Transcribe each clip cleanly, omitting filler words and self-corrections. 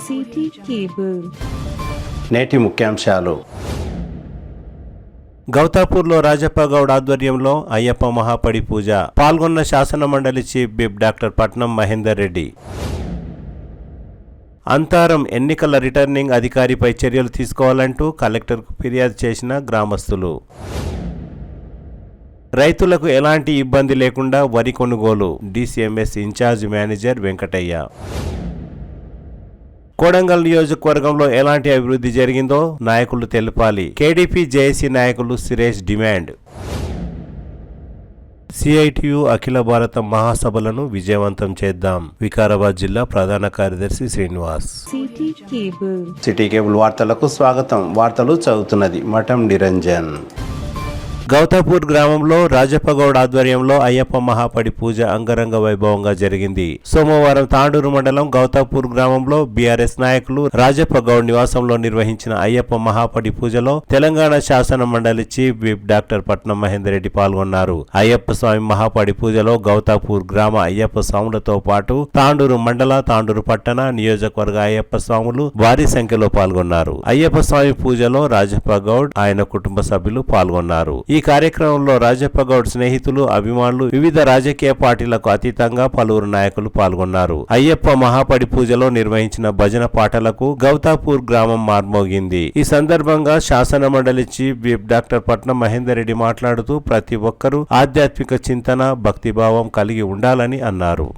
City cable. నేటి ముఖ్యాంశాలు. గౌతాపూర్లో రాజప్ప గౌడ్ ఆధ్వర్యంలో అయ్యప్ప మహాపడి పూజ. పాల్గొన్న శాసన మండలి చీఫ్ విప్ డాక్టర్ పట్నం మహేందర్ రెడ్డి. అంతారం ఎన్నికల రిటర్నింగ్ అధికారిపై చర్యలు తీసుకోవాలంటూ కలెక్టర్కు ఫిర్యాదు చేసిన గ్రామస్తులు. రైతులకు ఎలాంటి ఇబ్బంది లేకుండా వరి కొనుగోలు. DCMS in-charge manager Venkataiah. Kodangal నియోజకవర్గంలో ఎలాంటి అభివృద్ధి జరిగిందో నాయకులు తెలపాలి. కేడీపీ జేఏసీ నాయకులు సురేష్ డిమాండ్. సిఐటియు అఖిల భారత మహాసభలను విజయవంతం చేద్దాం. వికారాబాద్ జిల్లా ప్రధాన కార్యదర్శి శ్రీనివాస్. సిటీ కేబుల్ వార్తలకు స్వాగతం. వార్తలు చదువుతున్నది మఠం నిరంజన్. గౌతాపూర్ గ్రామంలో రాజప్పగౌడ్ ఆధ్వర్యంలో అయ్యప్ప మహాపడి పూజ అంగరంగ వైభవంగా జరిగింది. సోమవారం తాండూరు మండలం గౌతాపూర్ గ్రామంలో బీఆర్ఎస్ నాయకులు రాజప్పగౌడ్ నివాసంలో నిర్వహించిన అయ్యప్ప మహాపడి పూజలో తెలంగాణ శాసన మండలి చీఫ్ విప్ డాక్టర్ పట్నం మహేందర్ రెడ్డి పాల్గొన్నారు. అయ్యప్ప స్వామి మహాపడి పూజలో గౌతాపూర్ గ్రామ అయ్యప్ప స్వాములతో పాటు తాండూరు మండల, తాండూరు పట్టణ, నియోజకవర్గ అయ్యప్ప స్వాములు భారీ సంఖ్యలో పాల్గొన్నారు. అయ్యప్ప స్వామి పూజలో రాజప్పగౌడ్, ఆయన కుటుంబ సభ్యులు పాల్గొన్నారు. ఈ కార్యక్రమంలో రాజప్పగౌడ్ స్నేహితులు, అభిమానులు, వివిధ రాజకీయ పార్టీలకు అతీతంగా పలువురు నాయకులు పాల్గొన్నారు. అయ్యప్ప మహాపడి పూజలో నిర్వహించిన భజన పాటలకు గౌతాపూర్ గ్రామం మార్మోగింది. ఈ సందర్భంగా శాసన మండలి చీఫ్ విప్ డాక్టర్ పట్నం మహేందర్ రెడ్డి మాట్లాడుతూ ప్రతి ఒక్కరూ ఆధ్యాత్మిక చింతన, భక్తిభావం కలిగి ఉండాలని అన్నారు.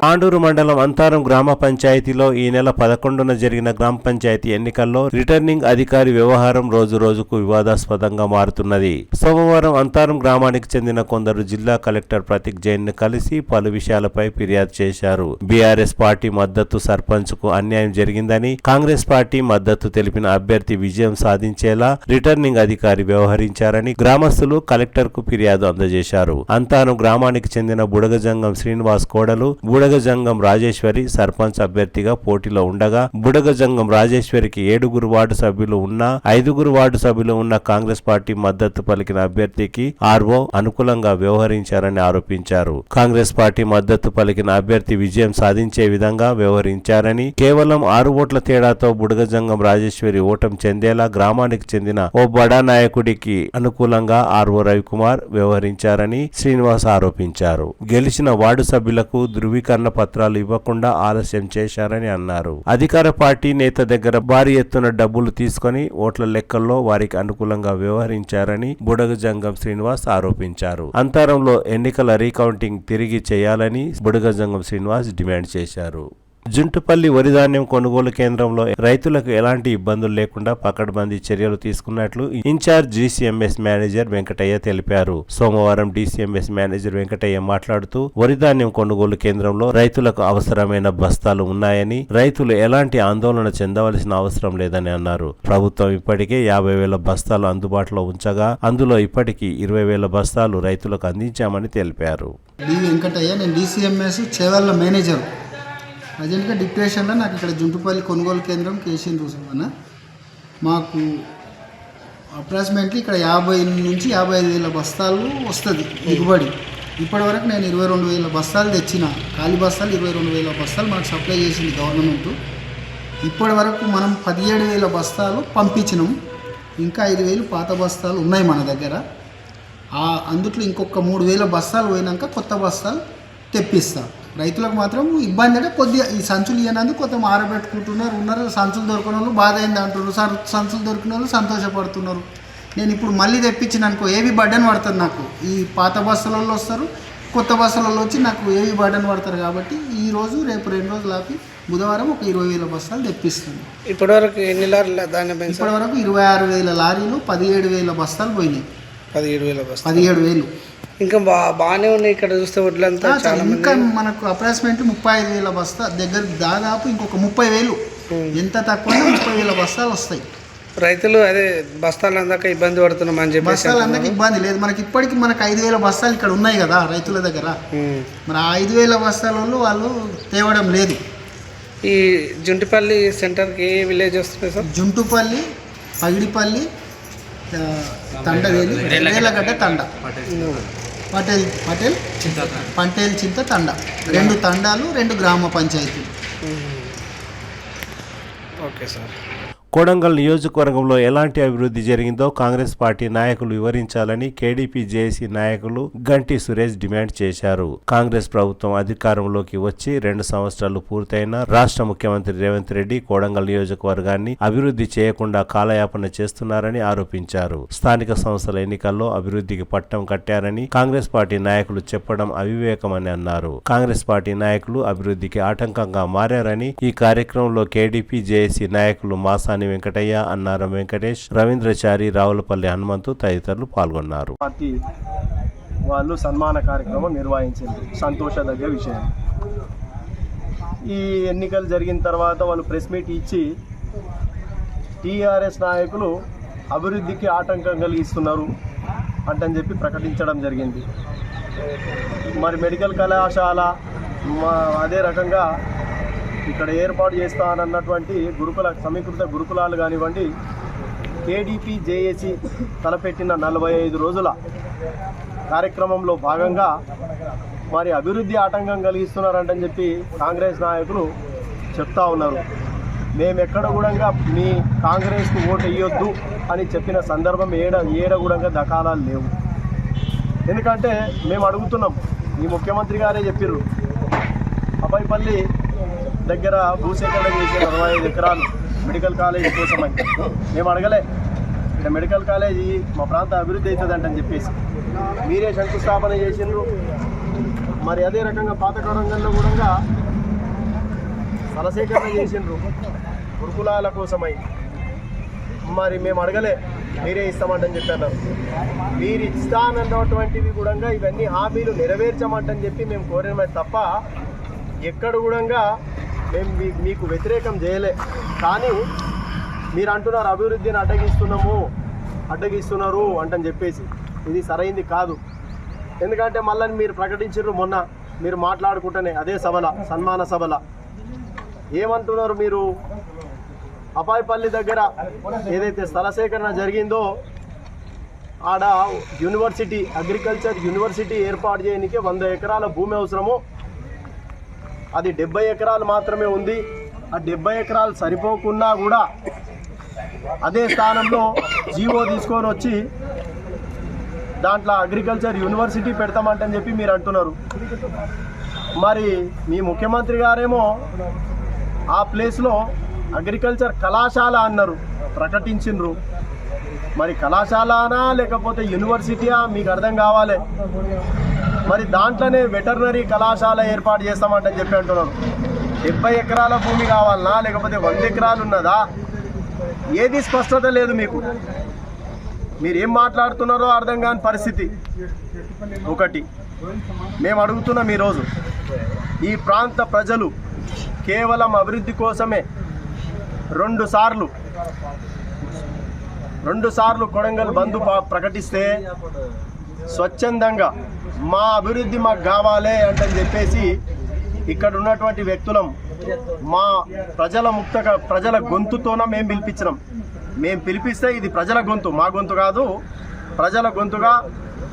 తాండూరు మండలం అంతారం గ్రామ పంచాయతీలో ఈ నెల 11న జరిగిన గ్రామ పంచాయతీ ఎన్నికల్లో రిటర్నింగ్ అధికారి వ్యవహారం రోజు రోజుకు వివాదాస్పదంగా మారుతున్నది. సోమవారం అంతారం గ్రామానికి చెందిన కొందరు జిల్లా కలెక్టర్ ప్రతీక్ జైన్ ను కలిసి పలు విషయాలపై ఫిర్యాదు చేశారు. బీఆర్ఎస్ పార్టీ మద్దతు సర్పంచ్ కు అన్యాయం జరిగిందని, కాంగ్రెస్ పార్టీ మద్దతు తెలిపిన అభ్యర్థి విజయం సాధించేలా రిటర్నింగ్ అధికారి వ్యవహరించారని గ్రామస్తులు కలెక్టర్ కు ఫిర్యాదు అందజేశారు. అంతారం గ్రామానికి చెందిన బుడగజంగం శ్రీనివాస్ కోడలు, బుడగ బుడగజంగం రాజేశ్వరి సర్పంచ్ అభ్యర్థిగా పోటీలో ఉండగా బుడగజంగం రాజేశ్వరికి 7 వార్డు సభ్యులు ఉన్నా 5 వార్డు సభ్యులు ఉన్న కాంగ్రెస్ పార్టీ మద్దతు పలికిన అభ్యర్థికి ఆర్ఓ అనుకూలంగా వ్యవహరించారని ఆరోపించారు. కాంగ్రెస్ పార్టీ మద్దతు పలికిన అభ్యర్థి విజయం సాధించే విధంగా వ్యవహరించారని, కేవలం 6 ఓట్ల తేడాతో బుడగజంగం రాజేశ్వరి ఓటం చెందేలా గ్రామానికి చెందిన ఓ బడా నాయకుడికి అనుకూలంగా ఆర్ఓ రవికుమార్ వ్యవహరించారని శ్రీనివాస్ ఆరోపించారు. గెలిచిన వార్డు సభ్యులకు ధృవీకరణ పత్రాలు ఇవ్వకుండా ఆలస్యం చేశారని అన్నారు. అధికార పార్టీ నేత దగ్గర భారీ ఎత్తున డబ్బులు తీసుకుని ఓట్ల లెక్కల్లో వారికి అనుకూలంగా వ్యవహరించారని బుడగజంగం శ్రీనివాస్ ఆరోపించారు. అంతరంలో ఎన్నికల రీకౌంటింగ్ తిరిగి చేయాలని బుడగజంగం శ్రీనివాస్ డిమాండ్ చేశారు. జుంటుపల్లి వరిధాన్యం కొనుగోలు కేంద్రంలో రైతులకు ఎలాంటి ఇబ్బందులు లేకుండా పకడ్బందీ చర్యలు తీసుకున్నట్లు ఇన్ఛార్జ్ డీసీఎంఎస్ మేనేజర్ వెంకటయ్య తెలిపారు. సోమవారం డీసీఎంఎస్ మేనేజర్ వెంకటయ్య మాట్లాడుతూ వరిధాన్యం కొనుగోలు కేంద్రంలో రైతులకు అవసరమైన బస్తాలు ఉన్నాయని, రైతులు ఎలాంటి ఆందోళన చెందవలసిన అవసరం లేదని అన్నారు. ప్రభుత్వం ఇప్పటికే 50,000 బస్తాలు అందుబాటులో ఉంచగా అందులో ఇప్పటికీ 20,000 బస్తాలు రైతులకు అందించామని తెలిపారు. వెంకటయ్య, నేను డీసీఎంఎస్ చేవల్ల మేనేజర్. ప్రజెంట్గా డిప్యూటేషన్లో నాకు ఇక్కడ జుంటుపల్లి కొనుగోలు కేంద్రం కేసీఎన్ చూసామన్న మాకు అప్రాక్సిమేట్లీ ఇక్కడ 50 నుంచి 55,000 బస్తాలు వస్తుంది దిగుబడి. ఇప్పటి వరకు నేను 22,000 బస్తాలు తెచ్చిన, ఖాళీ బస్తాలు 22,000 బస్తాలు మనకు సప్లై చేసింది గవర్నమెంట్. ఇప్పటి వరకు మనం 17,000 బస్తాలు పంపించినాం, ఇంకా 5,000 పాత బస్తాలు ఉన్నాయి మన దగ్గర. అందుట్లో ఇంకొక 3,000 బస్తాలు పోయినాక కొత్త బస్తాలు తెప్పిస్తాం. రైతులకు మాత్రం ఇబ్బంది అంటే కొద్దిగా ఈ సంచులు ఇవ్వనందుకు కొంత ఆరబెట్టుకుంటున్నారు. సంచులు దొరికిన వాళ్ళు బాధ అయింది అంటున్నారు, సంచులు దొరికిన వాళ్ళు సంతోషపడుతున్నారు. నేను ఇప్పుడు మళ్ళీ తెప్పించిన అనుకో ఏవి బర్డన్ పడుతుంది నాకు. ఈ పాత బస్సులలో వస్తారు, కొత్త బస్సులలో వచ్చి నాకు ఏవి బర్డన్ పడతారు. కాబట్టి ఈరోజు రేపు 2 రోజులు ఆపి బుధవారం ఒక 20,000 బస్తాలు తెప్పిస్తాను. ఇప్పటివరకు ఎన్ని లారీలు ధాన్యం? ఇప్పటివరకు 26,000 లారీలు, 17,000 బస్తాలు పోయినాయి. 17,000 బస్తాలు, 17,000 ఇంకా బాగానే ఉన్నాయి. ఇక్కడ చూస్తే వడ్లంతా చాలా ఇంకా మనకు అప్రాక్సిమేట్లీ 35,000 బస్తా దగ్గర, దాదాపు ఇంకొక 30,000 ఎంత తక్కువ 30,000 బస్తాలు వస్తాయి. రైతులు అదే బస్తాలు అందాక ఇబ్బంది పడుతున్నాం అని చెప్పి. బస్తాలు అందాక ఇబ్బంది లేదు మనకి. ఇప్పటికి మనకు 5,000 బస్తాలు ఇక్కడ ఉన్నాయి కదా రైతుల దగ్గర. మరి ఆ 5,000 బస్తాల వాళ్ళు తేవడం లేదు. ఈ జుంటుపల్లి సెంటర్కి ఏ విలేజ్ వస్తుంది సార్? జుంటుపల్లి, పగిడిపల్లి, తండవేలి, రేలగడ్డ తండ, పంటేల్ చింత తండ, 2 తండాలు, 2 గ్రామ పంచాయతీలు. Okay sir. కొడంగల్ నియోజకవర్గంలో ఎలాంటి అభివృద్ధి జరిగిందో కాంగ్రెస్ పార్టీ నాయకులు వివరించాలని కేడీపీ జేఏసీ నాయకులు గంటి సురేష్ డిమాండ్ చేశారు. కాంగ్రెస్ ప్రభుత్వం అధికారంలోకి వచ్చి 2 సంవత్సరాలు పూర్తయిన రాష్ట్ర ముఖ్యమంత్రి రేవంత్ రెడ్డి కొడంగల్ నియోజకవర్గాన్ని అభివృద్ధి చేయకుండా కాలయాపన చేస్తున్నారని ఆరోపించారు. స్థానిక సంస్థల ఎన్నికల్లో అభివృద్ధికి పట్టం కట్టారని కాంగ్రెస్ పార్టీ నాయకులు చెప్పడం అవివేకమని అన్నారు. కాంగ్రెస్ పార్టీ నాయకులు అభివృద్ధికి ఆటంకంగా మారారని ఈ కార్యక్రమంలో కేడీపీ జేఏసీ నాయకులు మాసాని వెంకటయ్య, అన్నారం వెంకటేష్, రవీంద్రచారి, రావులపల్లి హనుమంతు తదితరులు పాల్గొన్నారు. పార్టీ వాళ్ళు సన్మాన కార్యక్రమం నిర్వహించింది, సంతోషదగ్గ విషయం. ఈ ఎన్నికలు జరిగిన తర్వాత వాళ్ళు ప్రెస్ మీట్ ఇచ్చి టీఆర్ఎస్ నాయకులు అభివృద్ధికి ఆటంకం కలిగిస్తున్నారు అంటని చెప్పి ప్రకటించడం జరిగింది. మరి మెడికల్ కళాశాల అదే రకంగా ఇక్కడ ఏర్పాటు చేస్తానన్నటువంటి సమీకృత గురుకులాలు కానివ్వండి, కేడీపీ జేఏసీ తలపెట్టిన 45 రోజుల కార్యక్రమంలో భాగంగా మరి అభివృద్ధి ఆటంకం కలిగిస్తున్నారంటని చెప్పి కాంగ్రెస్ నాయకులు చెప్తా ఉన్నారు. మేమెక్కడ కూడా మీ కాంగ్రెస్కు ఓటు వేయొద్దు అని చెప్పిన సందర్భం ఏడ కూడా దఖాలాలు లేవు. ఎందుకంటే మేము అడుగుతున్నాం, ఈ ముఖ్యమంత్రి గారే చెప్పిర్రు అబ్బాయిపల్లి దగ్గర భూసేకరణ చేసి 45 ఎకరాలు మెడికల్ కాలేజీ కోసమని. మేము అడగలే, ఇక్కడ మెడికల్ కాలేజీ మా ప్రాంత అభివృద్ధి అవుతుందంటని చెప్పేసి మీరే శంకుస్థాపన చేసిండ్రు. మరి అదే రకంగా పాత కొడంగల్లో కూడా స్థలసేకరణ చేసిండ్రు గురుకులాల కోసమై. మరి మేము అడగలే, మీరే ఇస్తామంటని చెప్పారు. మీరు ఇస్తానన్నటువంటివి కూడా ఇవన్నీ హామీలు నెరవేర్చమంటని చెప్పి మేము కోరినమే తప్ప ఎక్కడ కూడా మేము మీకు వ్యతిరేకం చేయలే. కానీ మీరు అంటున్నారు అభివృద్ధిని అడ్డగిస్తున్నారు అంటని చెప్పేసి. ఇది సరైంది కాదు. ఎందుకంటే మళ్ళీ మీరు ప్రకటించారు మొన్న మీరు మాట్లాడుకుంటేనే అదే సభల సన్మాన సభల ఏమంటున్నారు మీరు? అపాయపల్లి దగ్గర ఏదైతే స్థల సేకరణ జరిగిందో ఆడ యూనివర్సిటీ అగ్రికల్చర్ యూనివర్సిటీ ఏర్పాటు చేయడానికి 100 ఎకరాల భూమి అవసరము. అది 70 ఎకరాలు మాత్రమే ఉంది. ఆ 70 ఎకరాలు సరిపోకున్నా కూడా అదే స్థానంలో జీవో తీసుకొని వచ్చి దాంట్లో అగ్రికల్చర్ యూనివర్సిటీ పెడతామంటని చెప్పి మీరు అంటున్నారు. మరి మీ ముఖ్యమంత్రి గారేమో ఆ ప్లేస్లో అగ్రికల్చర్ కళాశాల అన్నారు, ప్రకటించిండ్రు. మరి కళాశాలనా లేకపోతే యూనివర్సిటీయా మీకు అర్థం కావాలి. మరి దాంట్లోనే వెటర్నరీ కళాశాల ఏర్పాటు చేస్తామంటని చెప్పి అంటున్నారు. 70 ఎకరాల భూమి కావాలనా లేకపోతే 100 ఎకరాలు ఉన్నదా? ఏది స్పష్టత లేదు మీకు. మీరు ఏం మాట్లాడుతున్నారో అర్థం కాని పరిస్థితి. ఒకటి మేము అడుగుతున్నాం, ఈరోజు ఈ ప్రాంత ప్రజలు కేవలం అభివృద్ధి కోసమే 2 సార్లు కొడంగల్ బంద్ ప్రకటిస్తే స్వచ్ఛందంగా మా అభివృద్ధి మాకు కావాలి అంటని చెప్పేసి ఇక్కడ ఉన్నటువంటి వ్యక్తులం మా ప్రజల గొంతుతోన మేము పిలిపించినాం. మేము పిలిపిస్తే ఇది ప్రజల గొంతు, మా గొంతు కాదు, ప్రజల గొంతుగా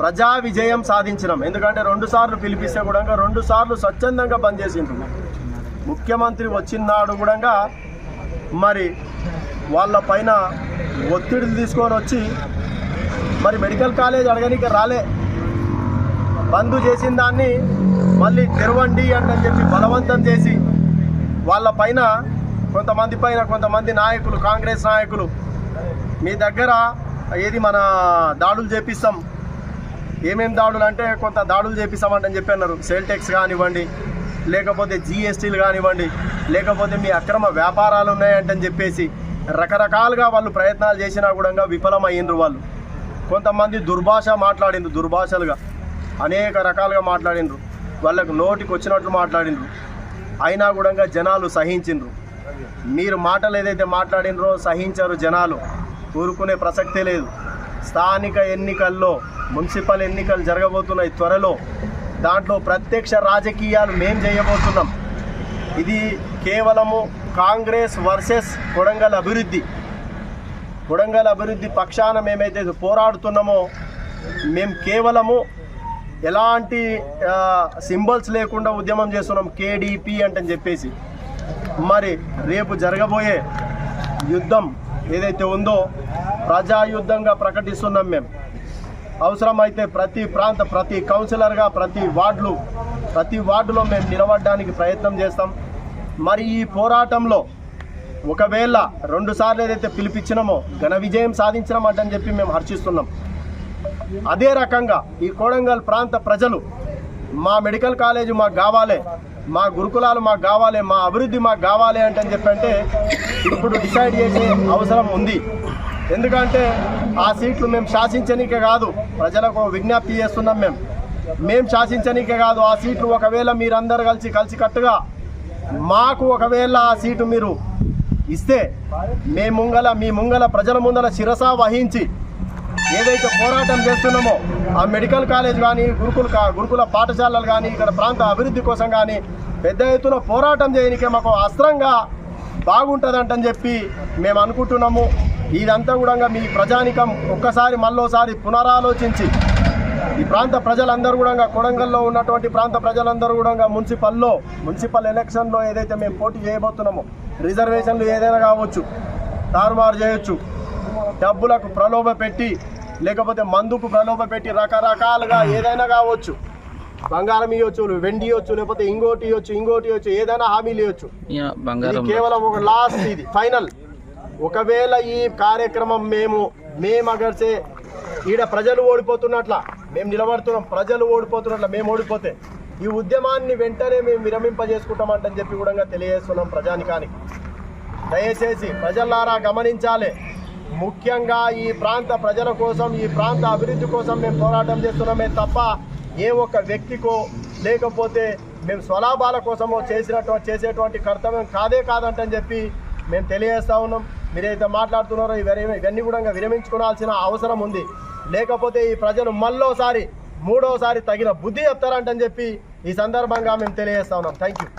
ప్రజా విజయం సాధించినాం. ఎందుకంటే 2 సార్లు పిలిపిస్తే కూడా 2 సార్లు స్వచ్ఛందంగా బంద్ చేసిండ్రు. ముఖ్యమంత్రి వచ్చినాడు కూడా మరి వాళ్ళ పైన ఒత్తిడి తీసుకొని వచ్చి మరి మెడికల్ కాలేజ్ అడగడానికి రాలే. బంద్ చేసిన దాన్ని మళ్ళీ తెరవండి అని చెప్పి బలవంతం చేసి వాళ్ళ పైన కొంతమంది నాయకులు, కాంగ్రెస్ నాయకులు మీ దగ్గర ఏది మన దాడులు చేపిస్తాం, ఏమేం దాడులు అంటే కొంత దాడులు చేపిస్తామంటని చెప్పి అన్నారు. సేల్ ట్యాక్స్ కానివ్వండి, లేకపోతే జీఎస్టీలు కానివ్వండి, లేకపోతే మీ అక్రమ వ్యాపారాలు ఉన్నాయంటని చెప్పేసి రకరకాలుగా వాళ్ళు ప్రయత్నాలు చేసినా కూడా విఫలమయ్యిండ్రు. వాళ్ళు కొంతమంది దుర్భాషలుగా అనేక రకాలుగా మాట్లాడిండ్రు. వాళ్ళకు నోటికి వచ్చినట్లు మాట్లాడిండ్రు. అయినా కూడా జనాలు సహించిండ్రు. మీరు మాటలు ఏదైతే మాట్లాడినరో సహించారు జనాలు. ఊరుకునే ప్రసక్తే లేదు. స్థానిక ఎన్నికల్లో మున్సిపల్ ఎన్నికలు జరగబోతున్నాయి త్వరలో. దాంట్లో ప్రత్యక్ష రాజకీయాలు మేం చేయబోతున్నాం. ఇది కేవలము కాంగ్రెస్ వర్సెస్ కొడంగల్ అభివృద్ధి పక్షాన మేమైతే పోరాడుతున్నామో మేము కేవలము ఎలాంటి సింబల్స్ లేకుండా ఉద్యమం చేస్తున్నాం, కేడీపీ అంటని చెప్పేసి. మరి రేపు జరగబోయే యుద్ధం ఏదైతే ఉందో ప్రజాయుద్ధంగా ప్రకటిస్తున్నాం మేము. అవసరమైతే ప్రతి కౌన్సిలర్గా ప్రతి వార్డులో మేము నిలబడడానికి ప్రయత్నం చేస్తాం. మరి ఈ పోరాటంలో ఒకవేళ 2 సార్లు ఏదైతే పిలిపించినామో ఘన విజయం సాధించినామంటని చెప్పి మేము హర్షిస్తున్నాం. అదే రకంగా ఈ కొడంగల్ ప్రాంత ప్రజలు మా మెడికల్ కాలేజ్ మాకు కావాలి, మా గురుకులాలు మాకు కావాలి, మా అభివృద్ధి మాకు కావాలి అంటని చెప్పంటే ఇప్పుడు డిసైడ్ చేసే అవసరం ఉంది. ఎందుకంటే ఆ సీట్లు మేము శాసించనీకే కాదు, ప్రజలకు విజ్ఞప్తి చేస్తున్నాం. మేము శాసించనీకే కాదు, ఆ సీట్లు ఒకవేళ మీరందరూ కలిసికట్టుగా మాకు ఒకవేళ ఆ సీటు మీరు ఇస్తే మీ ముంగల ప్రజల ముందల శిరస వహించి ఏదైతే పోరాటం చేస్తున్నామో ఆ మెడికల్ కాలేజ్ కానీ గురుకుల పాఠశాలలు కానీ ఇక్కడ ప్రాంత అభివృద్ధి కోసం కానీ పెద్ద ఎత్తున పోరాటం చేయడానికే మాకు అస్త్రంగా బాగుంటుందంటని చెప్పి మేము అనుకుంటున్నాము. ఇదంతా కూడా మీ ప్రజానికం ఒక్కసారి మళ్ళోసారి పునరాలోచించి ఈ ప్రాంత ప్రజలందరూ కూడా కొడంగల్లో ఉన్నటువంటి ప్రాంత ప్రజలందరూ కూడా మున్సిపల్ ఎలక్షన్లో ఏదైతే మేము పోటీ చేయబోతున్నామో రిజర్వేషన్లు ఏదైనా కావచ్చు, తారుమారు చేయొచ్చు, డబ్బులకు ప్రలోభ పెట్టి లేకపోతే మందుకు ప్రలోభ పెట్టి రకరకాలుగా ఏదైనా కావచ్చు, బంగారం ఇవ్వచ్చు, వెండి ఇవ్వచ్చు, లేకపోతే ఇంకోటి ఇవ్వచ్చు, ఏదైనా హామీలు ఇవ్వచ్చు. కేవలం ఒక లాస్ట్, ఇది ఫైనల్. ఒకవేళ ఈ కార్యక్రమం మేము అగర్సే ఈడ ప్రజలు ఓడిపోతున్నట్ల మేము నిలబడుతున్నాం, ప్రజలు ఓడిపోతున్నట్ల మేము ఓడిపోతే ఈ ఉద్యమాన్ని వెంటనే మేము విరమింపజేసుకుంటామంటని చెప్పి కూడా తెలియజేస్తున్నాం ప్రజానికానికి. దయచేసి ప్రజలారా గమనించాలి. ముఖ్యంగా ఈ ప్రాంత ప్రజల కోసం, ఈ ప్రాంత అభివృద్ధి కోసం మేము పోరాటం చేస్తున్నామే తప్ప ఏ ఒక్క వ్యక్తికో లేకపోతే మేము స్వలాభాల కోసమో చేసేటువంటి కర్తవ్యం కాదంటని చెప్పి మేము తెలియజేస్తూ ఉన్నాం. మీరైతే మాట్లాడుతున్నారో ఇవన్నీ కూడా విరమించుకోవాల్సిన అవసరం ఉంది. లేకపోతే ఈ ప్రజలు మూడోసారి తగిన బుద్ధి చెప్తారంటని చెప్పి ఈ సందర్భంగా మేము తెలియజేస్తా ఉన్నాం. Thank you.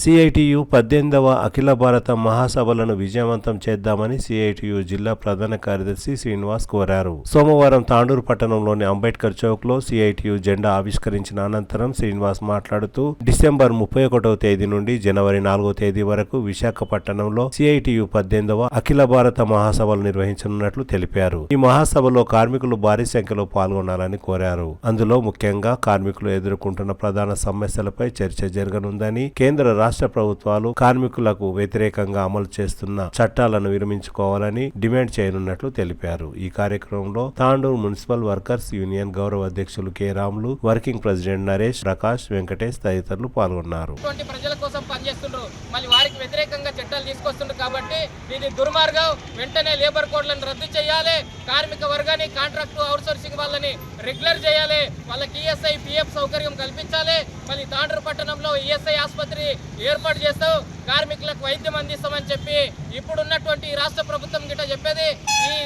సిఐటియు 18వ అఖిల భారత మహాసభలను విజయవంతం చేద్దామని సిఐటియు జిల్లా ప్రధాన కార్యదర్శి శ్రీనివాస్ కోరారు. సోమవారం తాండూరు పట్టణంలోని అంబేద్కర్ చౌక్ లో సిఐటియు జెండా ఆవిష్కరించిన అనంతరం శ్రీనివాస్ మాట్లాడుతూ డిసెంబర్ 31వ తేదీ నుండి జనవరి 4వ తేదీ వరకు విశాఖపట్నంలో సిఐటియు 18వ అఖిల భారత మహాసభలు నిర్వహించనున్నట్లు తెలిపారు. ఈ మహాసభలో కార్మికులు భారీ సంఖ్యలో పాల్గొనాలని కోరారు. అందులో ముఖ్యంగా కార్మికులు ఎదుర్కొంటున్న ప్రధాన సమస్యలపై చర్చ జరగనుందని, కేంద్ర రాష్ట్ర ప్రభుత్వాలు కార్మికులకు వ్యతిరేకంగా అమలు చేస్తున్న చట్టాలను విరమించుకోవాలని డిమాండ్ చేయనున్నట్లు తెలిపారు. ఈ కార్యక్రమంలో తాండూరు మున్సిపల్ వర్కర్స్ యూనియన్ గౌరవ అధ్యక్షులు K Ramulu, working president Naresh, Prakash, Venkatesh తదితరులు పాల్గొన్నారు. ప్రజల కోసం పనిచేస్తుండ్రు, మళ్ళీ వారికి వ్యతిరేకంగా చట్టాలు తీసుకొస్తుండ్రు కాబట్టి ఇది దుర్మార్గం. వెంటనే లేబర్ కోడ్లను రద్దు చేయాలి. కార్మిక వర్గాన్ని, కాంట్రాక్టు, అవుట్సోర్సింగ్ వాళ్ళని రెగ్యులర్ చేయాలి. వాళ్ళకి ఈఎస్ఐ, పిఎఫ్ సౌకర్యం కల్పించాలి. మళ్ళీ తాండూరు పట్టణంలో ఈఎస్ఐ ఆసుపత్రి ఏర్పాటు చేస్తాం, కార్మికులకు వైద్యం అందిస్తామని చెప్పి ఇప్పుడున్నటువంటి రాష్ట్ర ప్రభుత్వం గిట్ట చెప్పేది ఈ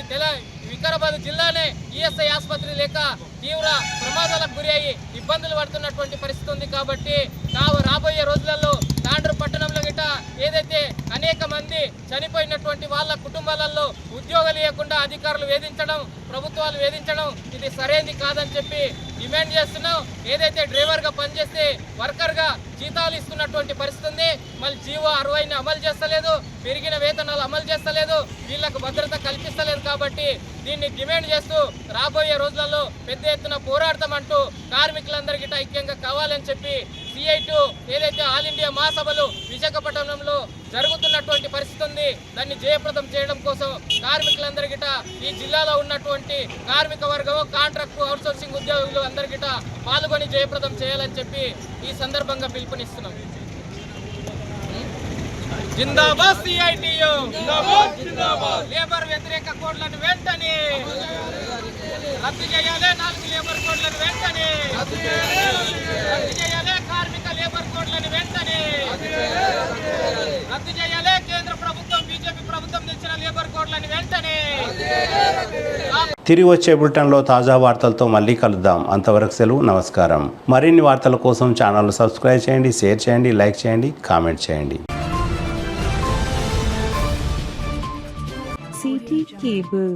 వికారాబాద్ జిల్లానే ఈఎస్ఐ ఆసుపత్రి లేక తీవ్ర ప్రమాదాలకు గురి అయ్యి ఇబ్బందులు పడుతున్నటువంటి పరిస్థితి ఉంది. కాబట్టి రాబోయే రోజులలో తాండూరు పట్టణంలో గిట్ట ఏదైతే అనేక మంది చనిపోయినటువంటి వాళ్ళ కుటుంబాలలో ఉద్యోగాలు ఇవ్వకుండా అధికారులు వేధించడం, ప్రభుత్వాలు వేధించడం ఇది సరైనది కాదని చెప్పి డిమాండ్ చేస్తున్నాం. ఏదైతే డ్రైవర్గా పనిచేస్తే వర్కర్గా జీతాలు ఇస్తున్నటువంటి పరిస్థితి ఉంది, మళ్ళీ జీవో 60ని అమలు చేస్తలేదు, పెరిగిన వేతనాలు అమలు చేస్తలేదు, వీళ్లకు భద్రత కల్పిస్తలేదు. కాబట్టి దీన్ని డిమాండ్ చేస్తూ రాబోయే రోజులలో పెద్ద ఎత్తున పోరాడతామంటూ కార్మికులందరికీ ఐక్యంగా కావాలని చెప్పి సిఐటు ఏదైతే ఆల్ ఇండియా మహాసభలు విశాఖపట్నంలో జరుగుతున్నటువంటి పరిస్థితి ఉంది, దాన్ని జయప్రదం చేయడం కోసం కార్మికులందరికీ ఈ జిల్లాలో ఉన్నటువంటి కార్మిక వర్గం, కాంట్రాక్టు, అవుట్సోర్సింగ్ ఉద్యోగులు అందరికీ పాల్గొని జయప్రదం చేయాలని చెప్పి ఈ సందర్భంగా పిలుపునిస్తున్నాం. జిందాబాద్ సిఐటియు, లేబర్ వ్యతిరేక కోడ్లను వెంటనే రద్దు చేయాలి. 4 లేబర్ కోడ్లను వెంటనే రద్దు చేయాలి. కార్మిక లేబర్ కోడ్లను వెంటనే రద్దు చేయాలి. కేంద్ర ప్రభుత్వం, బీజేపీ ప్రభుత్వం తెచ్చిన లేబర్ కోడ్లను వెంటనే. తిరిగి వచ్చే బులెటిన్లో తాజా వార్తలతో మళ్ళీ కలుద్దాం. అంతవరకు సెలవు, నమస్కారం. మరిన్ని వార్తల కోసం ఛానల్ సబ్స్క్రైబ్ చేయండి, షేర్ చేయండి, లైక్ చేయండి, కామెంట్ చేయండి. CT Cable